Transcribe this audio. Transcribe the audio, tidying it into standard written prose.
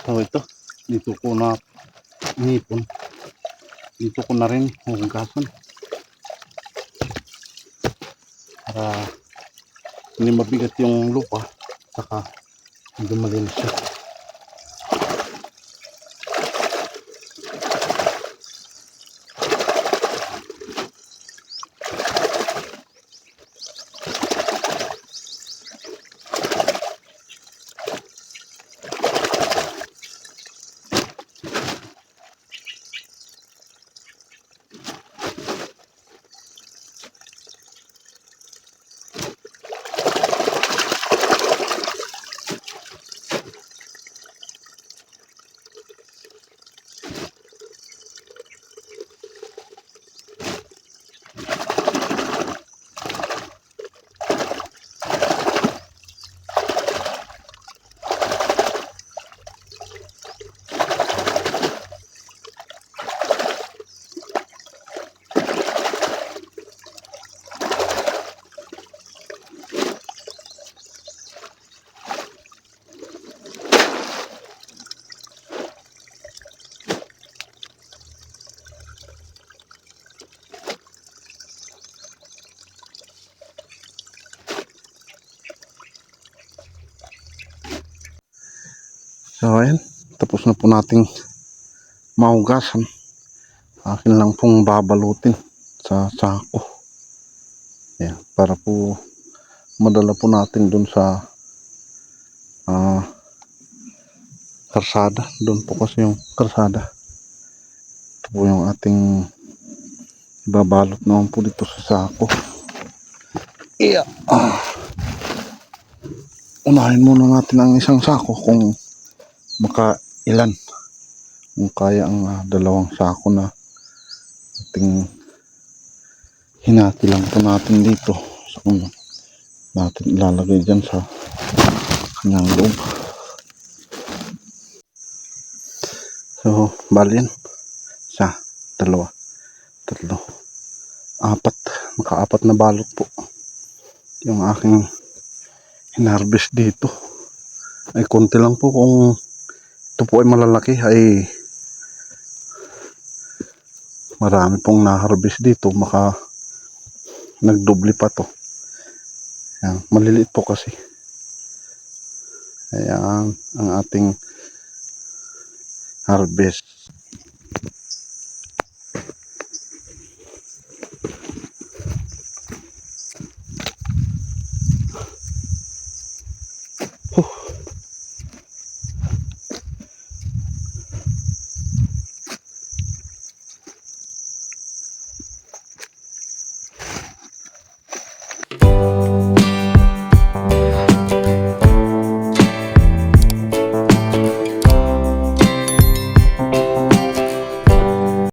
So ito, dito ko na inipon. Dito ko na rin hugasan para hindi mabigat yung lupa, saka hindi malinis siya. So ayan, tapos na po nating mahugasan. Akin lang pong babalutin sa sako. Ayan, para po madala po natin dun sa karsada. Doon po kasi yung karsada. Ito po yung ating babalot naman po dito sa sako. Yeah. Unahin muna natin ang isang sako kung makailan. Kung kaya ang dalawang sako na ating hinati lang po natin dito. So, natin ilalagay dyan sa kanyang loob. So, bali yan. Isa, dalawa, tatlo, apat. Maka-apat na balot po yung aking hinarvest dito. Ay konti lang po. Kung ito po ay malalaki ay marami pong na-harvest dito. Maka nagdoble pa to. Ayan, maliliit po kasi. Ayan ang ating harvest.